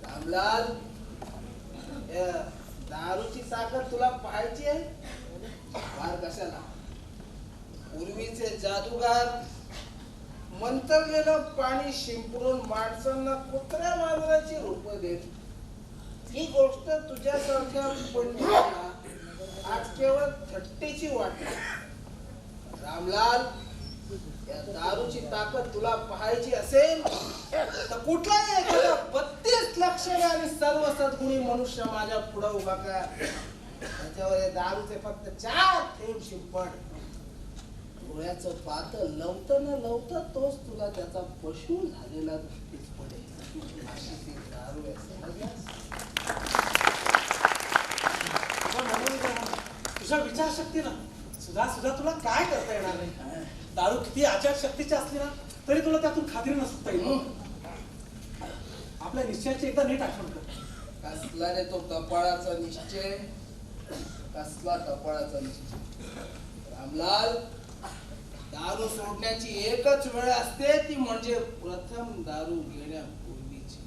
S2: रामलाल, दारूची साखर तुला पाहायची आहे? फार कशाला? पूर्वीचे जादूगार मंत्रलेलं पाणी शिंपडून माणसांना कुत्र्या मांजराची रूप देत ही गोष्ट तुझ्यासारख्या पंडिताला आज केवळ थट्टेची वाटते. रामलाल, या दारूची ताकद तुला पाहायची असेल तर कुठलाही एखादा 32 लक्षणे आणि सर्व सद्गुणी मनुष्य माझ्या पुढे उभा कर. त्याच्यावर या दारूचे फक्त 4 थेंब शिंपड. डोळ्याचं पातळ लवतं न लवतं तोच तुला त्याचा पशु झालेला दृष्टीस पडेल. अशी ती दारू आहे, समजलास?
S5: तुझ्या विचारशक्तीनं सुद्धा तुला काय करता येणार नाही. दारू किती अचाट शक्तीची असली ना तरी तुला त्यातून खात्री नसता येईल. आपल्या निश्चयाची एकदा नीट आठवण कर.
S2: कसला रे तो कपाळाचा निश्चय, कसला कपाळाचा निश्चय. रामलाल, दारू सोडण्याची एकच वेळ असते, ती म्हणजे प्रथम दारू घेण्यापूर्वीची.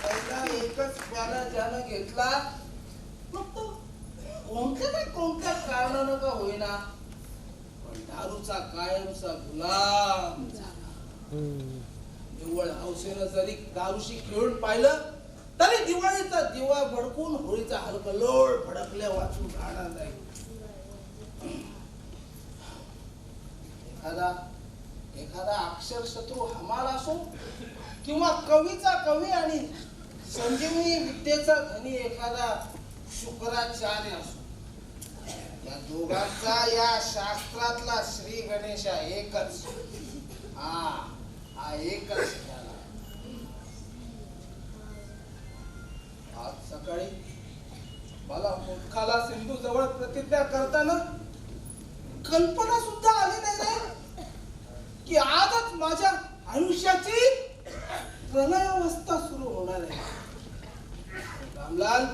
S2: पहिला एकच प्याला ज्यानं घेतला मग तो कोणत्या कारणानं का होईना पण दारूचा कायमचा गुलाम झाला. निव्वळ हौसेनं जरी दारूशी खेळून पाहिलं तरी दिवाळीचा दिवा भडकून होळीचा हलकल्लोळ भडकल्या वाचून राहणार नाही. एखादा अक्षरशत्रू हमाल असो किंवा कवीचा कवी आणि संजीवनी विद्येचा धनी एखादा शुक्राचार्य असो, या दोघांचा या शास्त्रातला श्री गणेशा एकच. हा एकच झाला. आज सकाळी मला मूर्खाला सिंधू जवळ प्रतिज्ञा करताना कल्पना सुद्धा आली नाही रे की आजच माझ्या आयुष्याची प्रलयावस्था सुरू होणार आहे. रामलाल,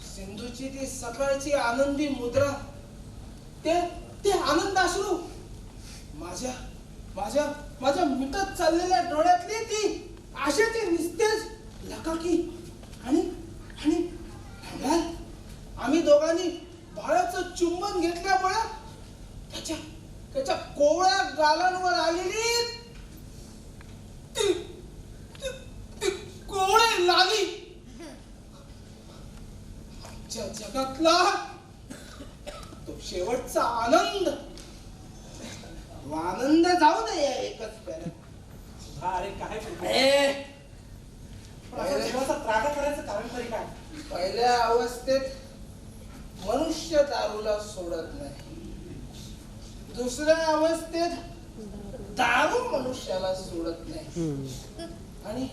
S2: सिंधूची ती सकाळची आनंदी मुद्रा, ते आनंदाश्रू, माझ्या मिटत चाललेल्या डोळ्यातली ती आशेची निस्तेज लकाकी आणि रामलाल, आम्ही दोघांनी बाळाचं चुंबन घेतल्यामुळे त्याच्या कोवळ्या गालांवर आलेली ती कोवळी लाली आमच्या जगातला तो शेवटचा आनंद जाऊ दे या एकच प्याऱ्यात.
S5: अरे काय त्रागा करायचं कारण तरी काय?
S2: पहिल्या अवस्थेत मनुष्य दारूला सोडत नाही, दुसऱ्या अवस्थेत दारू मनुष्याला सोडत नाही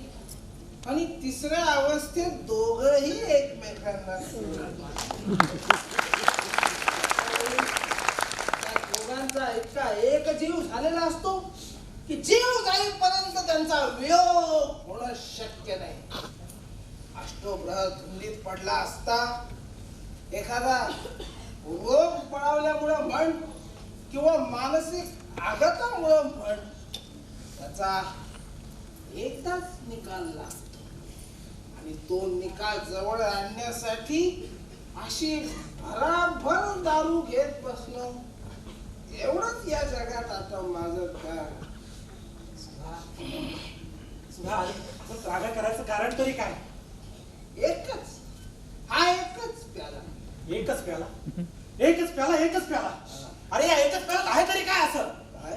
S2: आणि तिसऱ्या अवस्थेत दोघही एकमेकांना सोडत नाही. त्या दोघांचा इतका एक जीव झालेला असतो की जीव जाईपर्यंत त्यांचा वियोग होणं शक्य नाही. अष्टोग्रह धुंदीत पडला असता एखादा रोग पळावल्यामुळे म्हण किंवा मानसिक आघातामुळे म्हण त्याचा एकदाच निकाल लागतो आणि तो निकाल जवळ आणण्यासाठी अशी भराभर दारू घेत बसणं एवढंच या जगात आता माझं काय.
S5: त्रागा करायचं कारण तरी काय?
S2: एकच प्याला.
S5: एकच प्याला. अरे या एकच प्याला आहे तरी काय असं?
S2: काय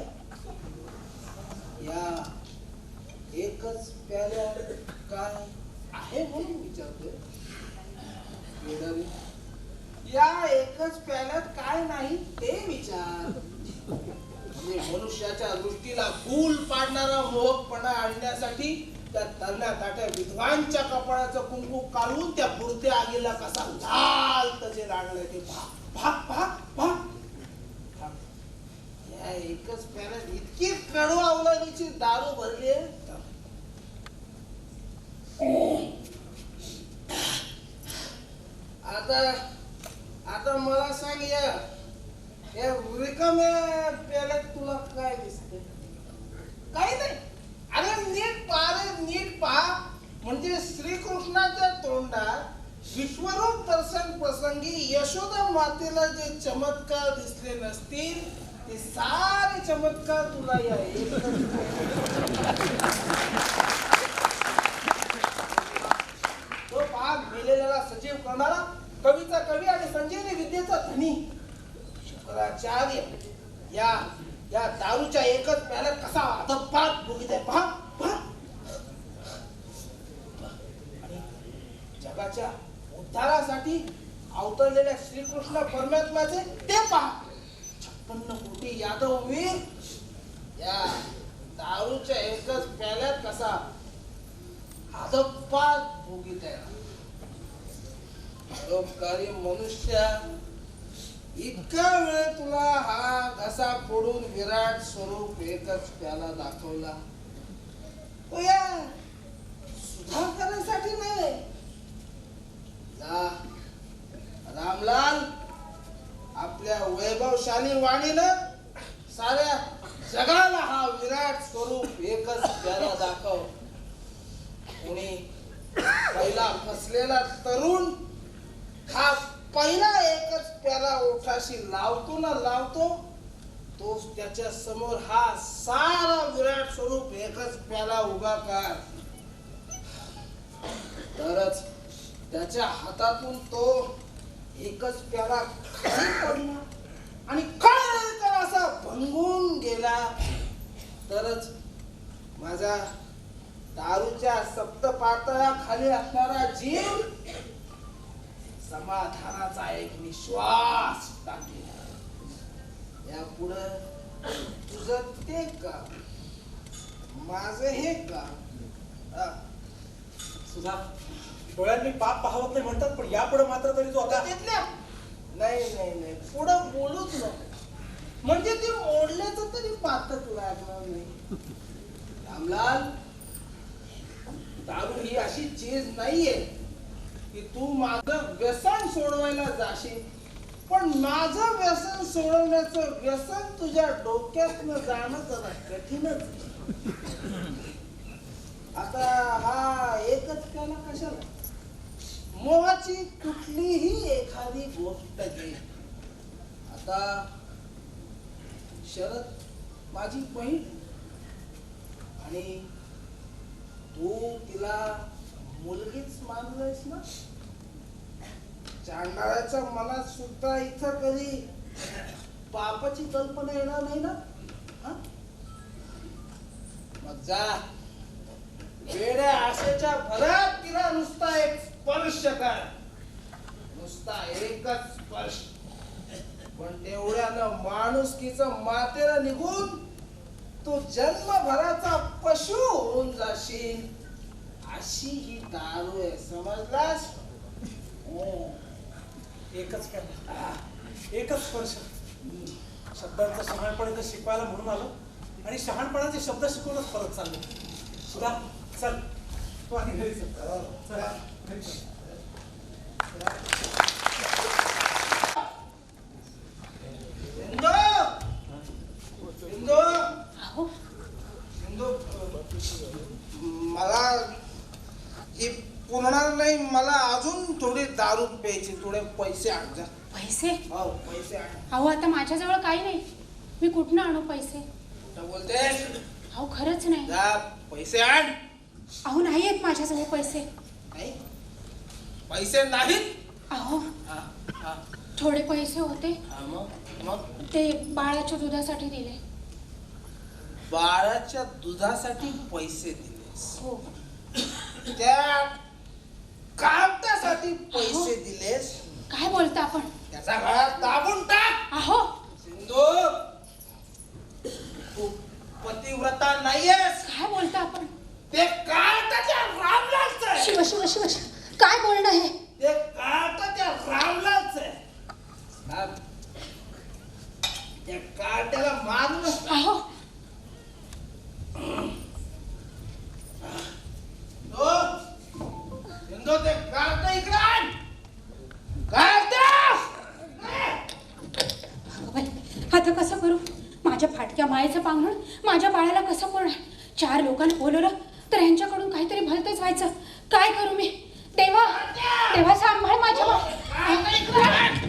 S2: या एकच प्याल्यात काय आहे म्हणून विचारतोय. या एकच प्याल्यात काय नाही ते विचार. म्हणजे मनुष्याच्या दृष्टीला भूल पाडणारा मोहकपणा आणण्यासाठी त्या तरण्या ताट्या विद्वांच्या कपाळाचं कुंकू काढून त्या बुडत्या आगीला कसा लाल तसे लागले ते या एकच प्याल्यात इतकी कडू अवलादीची दारू भरली आहे. आता मला सांग, या रिकाम्या प्याल्यात तुला काय दिसते? काही नाही. अरे नीट पहा. म्हणजे श्रीकृष्णाच्या तोंडात विश्वरूप दर्शन प्रसंगी यशोदा मातेला जे चमत्कार दिसले नसतील ते सारे चमत्कार तुला या तो पाक मेलेल्याला सजीव करणारा कवीचा कवी आणि संजीवनी विद्येचा धनी शुक्राचार्य या या दारूच्या एकच प्याल्यात कसा अधपात भुगीत आहे पहा पहा. आणि जगाच्या उद्धारासाठी अवतरलेल्या श्रीकृष्ण परमात्म्याचे ते पहा 56 कोटी यादव वीर या दारूच्या एकच प्याल्यात कसा अधपात भुगीत आहे. परोपकारी मनुष्य इतका वेळ तुला हा घसा फोडून विराट स्वरूप एकच प्याला दाखवला तो या सुधाकरासाठी नाही. जा रामलाल आपल्या वैभवशाली वाणीनं साऱ्या जगाला हा विराट स्वरूप एकच प्याला दाखव. कोणी पहिला फसलेला तरुण हा पहिला एकच प्याला ओठाशी लावतो ना लावतो तोच त्याच्या समोर हा सारा विराट स्वरूप एकच प्याला उभा कर. तरच त्याच्या हातातून तो एकच प्याला खाली पडला आणि खळखळ असा भंगून गेला. तरच माझा दारूच्या सप्तपातळाखाली असणारा जीव समाधानाचा एक निश्वास टाकेल. यापुढं तुझं ते का माझं हे का
S5: सुधा डोळ्यांनी पाप पाहवत नाही म्हणतात पण यापुढे मात्र तरी तू आता
S2: तिथल्या नाही नाही नाही पुढं बोलूच नको म्हणजे ते मोडल्याचं तरी पातक लागणार नाही. रामलाल दारू ही अशी चीज नाहीये की तू माझं व्यसन सोडवायला जाशील पण माझं व्यसन सोडवण्याचं व्यसन तुझ्या डोक्यातनं जाणं जरा कठीणच. आता हा एकच प्याला कशाला मोहाची कुठलीही एखादी गोष्ट घे. आता शरद माझी बहीण आणि तू तिला मुलगीच मानलंयस ना. चांडाळ्याच्या मनात सुद्धा इथं कधी पापाची कल्पना येणार नाही ना. मग जा वेड्या आशेच्या भरात तिला नुसता एक स्पर्श कर. नुसता एकच स्पर्श पण तेवढ्यानं माणुसकीचं मातेला निघून तू जन्मभराचा पशु होऊन जाशील. अशी ही दारू आहे समजलास.
S5: एकच काय एकच स्पर्श शब्दांचं शहाणपण इथं शिकवायला म्हणून आलो आणि शहाणपणाचे शब्द शिकवूनच परत चाललो. सुधा चल तू आणि घरी चल. चल घरी चल.
S2: मला ही पुरणार नाही. मला अजून थोडी दारू प्यायची. थोडे पैसे आण जा.
S1: पैसे?
S2: हो पैसे आण.
S1: अहो आता माझ्याजवळ काही नाही. मी कुठनं आणू पैसे?
S2: कुठं बोलतेस?
S1: अहो खरंच नाही.
S2: जा पैसे आण.
S1: अहो नाही आहेत माझ्याजवळ पैसे.
S2: नाही पैसे नाहीत.
S1: अहो
S2: हा, हा,
S1: थोडे पैसे होते
S2: हा, मग
S1: ते बाळाच्या दुधासाठी दिले.
S2: बाळाच्या दुधासाठी पैसे दिलेस?
S1: हो.
S2: त्या कामट्यासाठी पैसे दिलेस?
S1: काय बोलता आपण?
S2: त्याचा गळा दाबून टाक.
S1: अहो
S2: सिंधू तू पतिव्रता नाहीयेस.
S1: काय बोलता आपण?
S2: ते कामट्याच्या रामलालचं आहे.
S1: शिव शिव शिव शिव. काय बोलणं हे?
S2: ते कामट्याच्या रामलालचं आहे. त्या काट्याला मारूनच टाक.
S1: अहो
S2: सिंधू ते काट इकडे आण.
S1: आता कसं करू? माझ्या फाटक्या मायेचं पांघरून माझ्या बाळाला कसं पुरणार? 4 लोकांना बोलवलं तर यांच्याकडून काहीतरी भलतंच व्हायचं. काय करू मी? देवा देवा सांभाळ माझ्या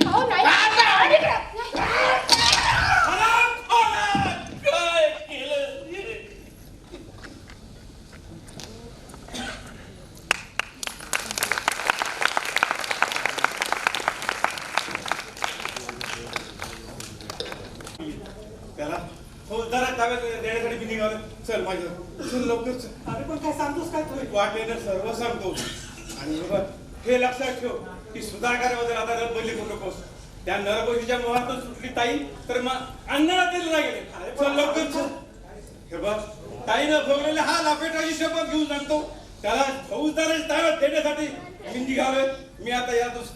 S1: अहो नाही
S3: मी निघालो. चल माझ्या चल लवकर चल.
S5: अरे पण काय सांगतोस काय तू?
S3: वाटेनं सर्व सांगतो. आणि हे बघ, हे लक्षात ठेव की सुधारकाराबद्दल आता रबली करू नकोस. त्या नरबोशीच्या मोहातून सुटली ताई तर मग अन्नाला तेल नाही गेले. चल लवकर चल. हे बघ, ताईनं भोगलेला हा लापेटाची शपथ घेऊन सांगतो. त्याला फौजदाराची ताब्यात देण्यासाठी मी निघालोय. मी आता यातच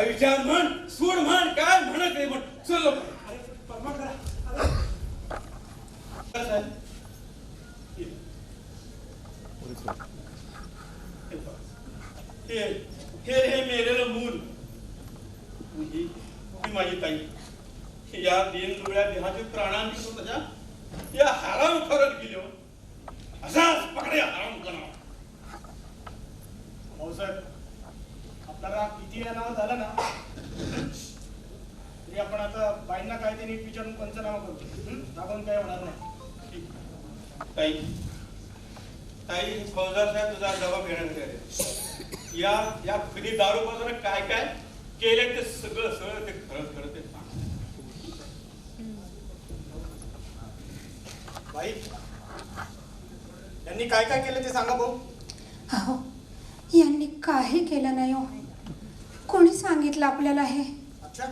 S3: विचार म्हण, सूड म्हण, काय म्हणत नाही म्हण. चल लवकर.
S5: अरे परमात्मा,
S3: हे हे हे मेलेलं मूल ही माझी ताई. या दिनदुबळ्या देहाची प्राणांची स्वतःच्या या हराम फरक गेलो. असाच पकडे हराम करा.
S5: भाऊसाहेब, आपल्याला किती अनावर झाला ना तरी आपण आता बाईंना काय ते नीट विचारून पंचनामा करतो. आपण काय होणार नाही.
S3: ताई ताई फौजदार साहेब तुझा जबाब घेण्यात आले. या खुली दारू बाजूला काय काय केले ते सगळं सगळं ते खरं ते सांग.
S5: बाई, यांनी काय काय केलं ते सांगा भाऊ.
S1: अहो, यांनी काही केलं नाही हो. कोणी सांगितलं आपल्याला हे?
S5: अच्छा,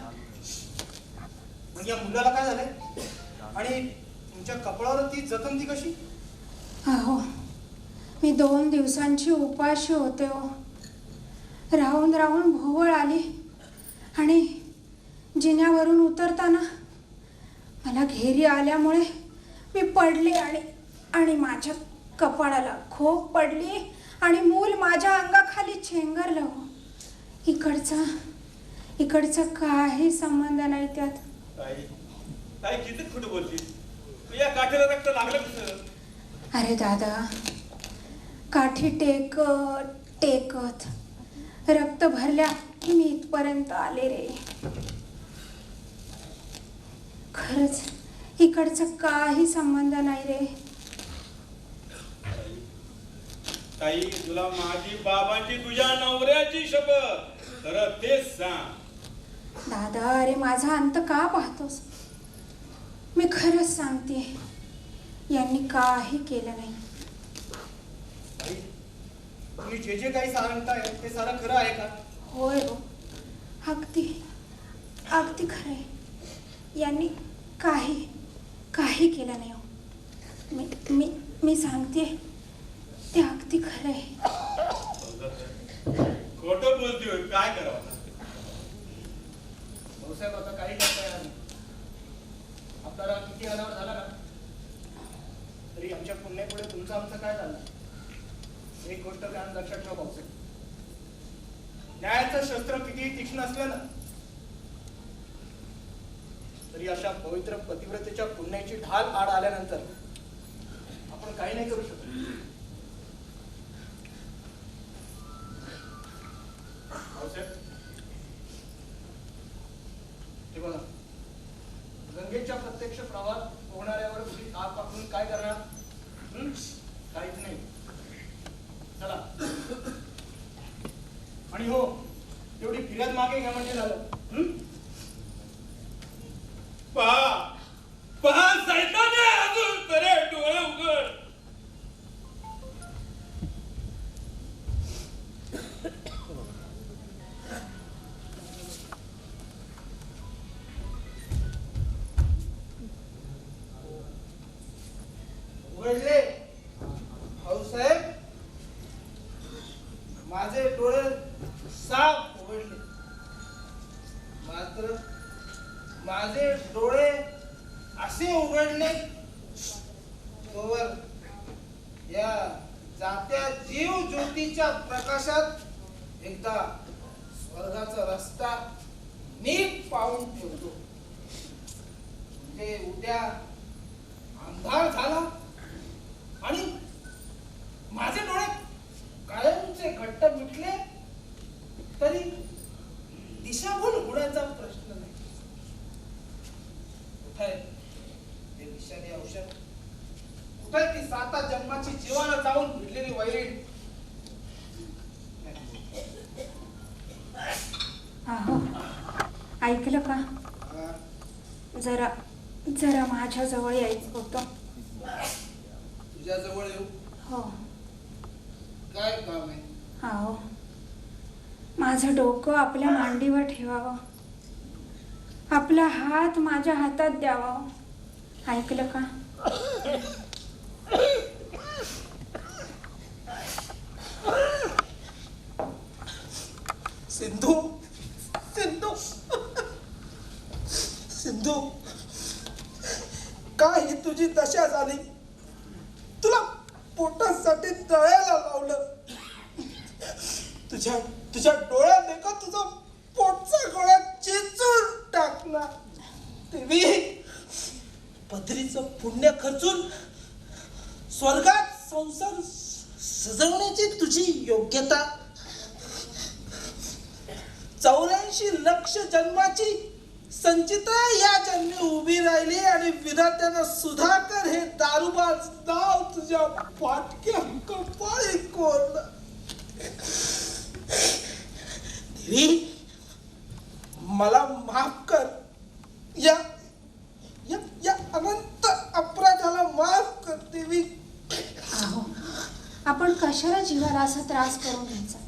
S5: मग या मुलाला काय झालंय? आणि तुमच्या कपडावर ती जखम ती कशी?
S1: अहो, मी 2 दिवसांची उपाशी होते हो. राहून राहून भोवळ आली आणि जिन्यावरून उतरताना मला घेरी आल्यामुळे मी पडले आणि माझ्या कपाळाला खोप पडली आणि मूल माझ्या अंगाखाली चेंगरलं हो. इकडचा काही संबंध नाही त्यात.
S3: ताई ताई किती खोटं बोलतीस. या काठीला रक्त लागलं कसं?
S1: अरे दादा, काठी टेकत रक्त भरल्या की मी इथपर्यंत आले रे. खरंच इकडचा काही संबंध नाही रे.
S3: ताई तुला माझी बाबांची तुझ्या नवऱ्याची शपथ. खरं तेच सांग.
S1: दादा, अरे माझा अंत का पाहतोस? मी खरंच सांगते, यांनी काही केलं नाही.
S5: बाई, तुम्ही जे काही सांगताय ते सारं खरं आहे का?
S1: होय हो, अगदी खरंय. यांनी काही केलं नाही हो. मी सांगते ते अगदी खरंय.
S3: खोटं बोलतोय, काय करावं?
S5: भाऊसाहेब, आता काही करता येणार नाही. आपल्याला किती अनावर झाला ना तरी आमच्या पुण्यापुढे तुमचं आमचं काय झालं? एक गोष्ट ध्यान लक्षात ठेवा भाऊसाहेब, न्यायाचं शस्त्र कितीही तीक्ष्ण असलं ना तरी अशा पवित्र पतिव्रतेच्या पुण्याची ढाल आड आल्यानंतर आपण काही नाही करू शकत. भाऊसाहेब, हे बघा, गंगेच्या प्रत्यक्ष प्रवाहात पोहणाऱ्यावर कुठे आग टाकून काय करणार? काहीच नाही. चला. आणि हो, तेवढी फिर्याद मागे घ्या म्हणजे झालं.
S3: पहा सैताने अजून तरे डोळे उघड.
S2: उघडले भाऊसाहेब, माझे डोळे साफ उघडले. मात्र माझे डोळे असे उघडले तोवर या जात्या जीव ज्योतीच्या प्रकाशात एकदा स्वर्गाचा रस्ता नीट पाहून ठेवतो. म्हणजे उद्या अंधार झाला आणि माझे डोळे कायमचे घट्ट मिटले तरी दिशाभूल होण्याचा प्रश्न नाही. कुठे ते विषारी औषध? कुठे ती 7 जन्माची जीवाला जाऊन भिडलेली वैरीण?
S1: अहो, ऐकलं का? जरा माझ्या जवळ यायचं होतं.
S2: तुझ्या जवळ येऊ?
S1: हो.
S2: काय काम आहे?
S1: हो, माझं डोकं आपल्या मांडीवर ठेवावं, आपला हात माझ्या हातात द्यावा. ऐकलं का?
S2: सिंधू, सिंधू, सिंधू, काय ही तुझी दशा झाली? तुला पोटासाठी तळ्याला लावलं. तुझ्या तुझ्या डोळ्यात देखा तुझा पोटचा गोळा चेचून टाकला. देवी, पदरीचं पुण्य खर्चून स्वर्गात संसार सजवण्याची तुझी योग्यता, 84 लक्ष जन्माची संचिता या जन्मी उभी राहिली आणि विधात्यानं सुधाकर हे दारूबाज नाव तुझ्या फाटक्या कपाळी कोरलं. देवी, मला माफ कर. या या या अनंत अपराधाला माफ कर देवी.
S1: अहो, आपण कशाला जीवाला असा त्रास करून घ्यायचा?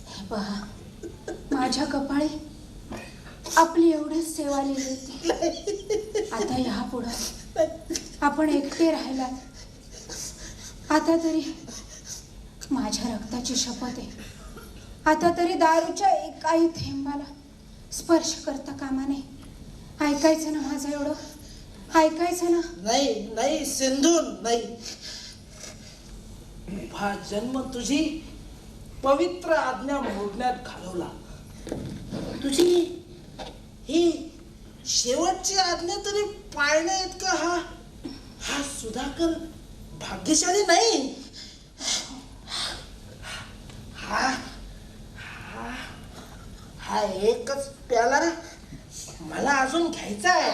S1: हे पहा, माझ्या कपाळी आपली एवढीच सेवा लिहिली होती. आता यापुढं आपण एकटे राहिलात. आता तरी माझ्या रक्ताची शपथ आहे, आता तरी दारूच्या एकाही थेंबाला स्पर्श करता कामा नये. ऐकायचं ना माझं एवढं? ऐकायचं ना?
S2: नाही नाही सिंधू, नाही. हा जन्म तुझी पवित्र आज्ञा मोडण्यात घालवला. तुझी ही शेवटची आज्ञा तरी पाळण्या इतका हा हा सुधाकर भाग्यशाली नाही. हा हा हा एकच प्याला मला अजून घ्यायचा आहे.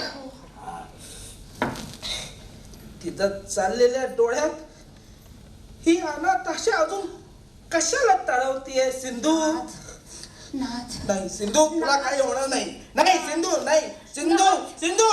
S2: तिथं चाललेल्या डोळ्यात ही अनाथ आशा अजून कशाला तळवतीये सिंधू?
S1: नाथ,
S2: नाही सिंधू, तुला काही होणार नाही. नाही सिंधू, नाही सिंधू, सिंधू,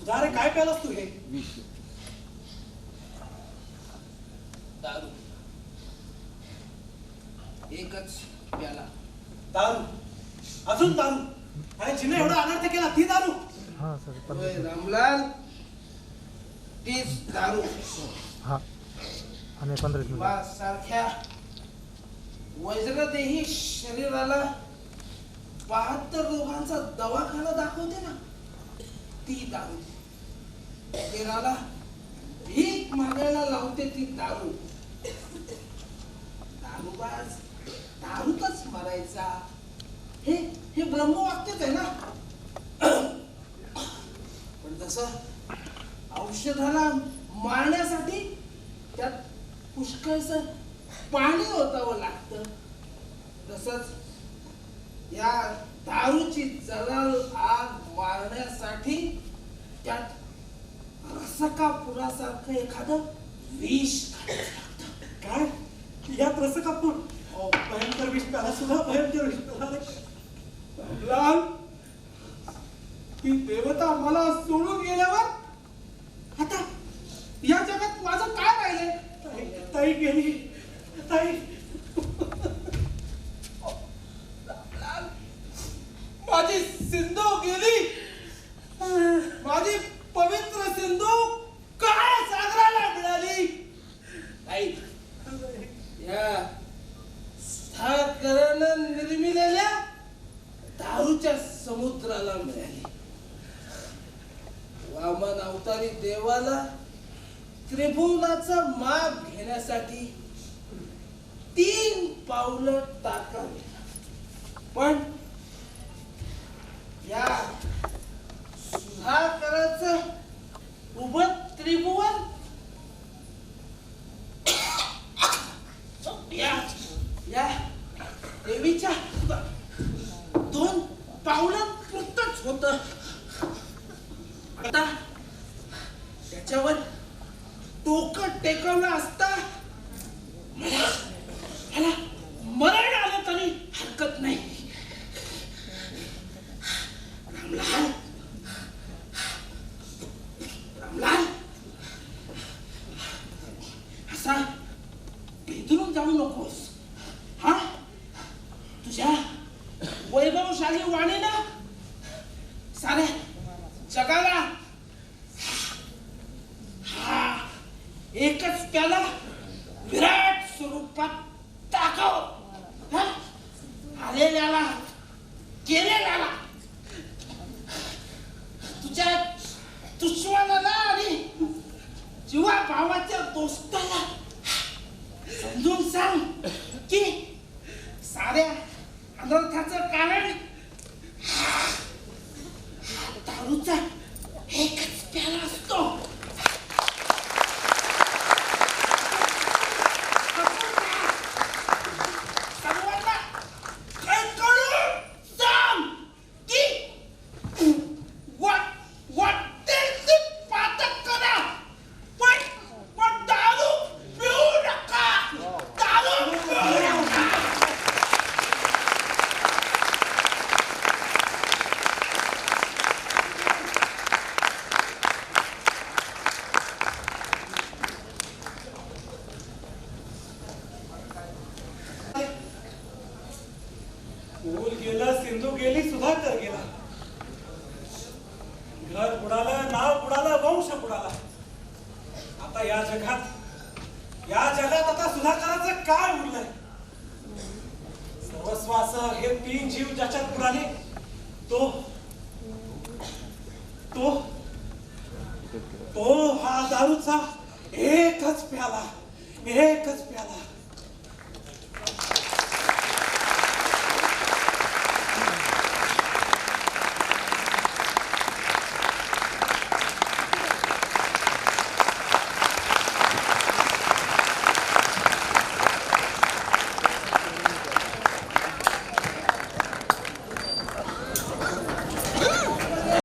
S5: सुधा रे, काय प्यालास तू हे?
S2: दारू. एकच प्याला.
S5: दारू, अजून दारू. आणि जिने एवढा अनर्थ केला ती दारू.
S2: होय रामलाल, तीच दारू. सारख्या वज्रदेही शरीराला 72 रोगांचा दवाखाना दाखवते ना, ती दारू. शरीराला भीक मागायला लावते ती दारू. दारूबाज दारूतच मरायचा, हे हे ब्रह्मवाक्यच आहे ना. पण तसं औषधाला मारण्यासाठी त्यात पुष्कळसं पाणी ओतावं लागतं. तसंच या दारूची जळाल आग मारण्यासाठी त्यात रसकापुरासारखं एखादं विष घालावं लागतं.
S5: काय यात रस कापूर? भयंकर विष प्याला सुद्धा, भयंकर विष प्याला.
S2: लाल, ही देवता मला सोडून गेल्यावर आता या जगात माझं काय राहिले?
S5: ताई गेली, ताई.
S2: लाल, माझी सिंधू गेली. माझी पवित्र सिंधू काय सागराला मिळाली. नाही, या सागरानं निर्मिलेल्या दारू दारूच्या समुद्राला मिळाली. वामन अवतारी देवाला त्रिभुवनाचा माग घेण्यासाठी 3 पावलं टाकावी, पण या सुधाकराचं उभं त्रिभुवन या देवीच्या 2 पावलं पुरतच होत. आता त्याच्यावर डोकं टेकवलं असता मला मरण आलं तरी हरकत नाही. रामलाल, रामलाल, असा भेदरून जाऊ नकोस. हा, तुझ्या वैभवशाली वाणीनं साऱ्या जगाला हा एकच प्याला विराट स्वरूपात दाखव. हा? आलेल्याला केलेल्याला, तुझ्या दुश्मनाला आणि जीवा भावाच्या दोस्ताला समजून सांग की साऱ्या अनर्थाचं कारण दारूचा एकच प्याला असतो. सर्वांना काय कळून सांग की वाटेल ते पातक करा, पण दारू पिऊ नका. दारू पिऊ नका.
S9: फूल गेलं, सिंधू गेली, सुधाकर गेला. घर बुडालं, नाव बुडालं, वंश बुडाला. आता या जगात आता सुधाकराचं काय उरलंय? सर्वस्वासह हे 3 जीव ज्याच्यात बुडाले, तो हा दारूचा एकच प्याला.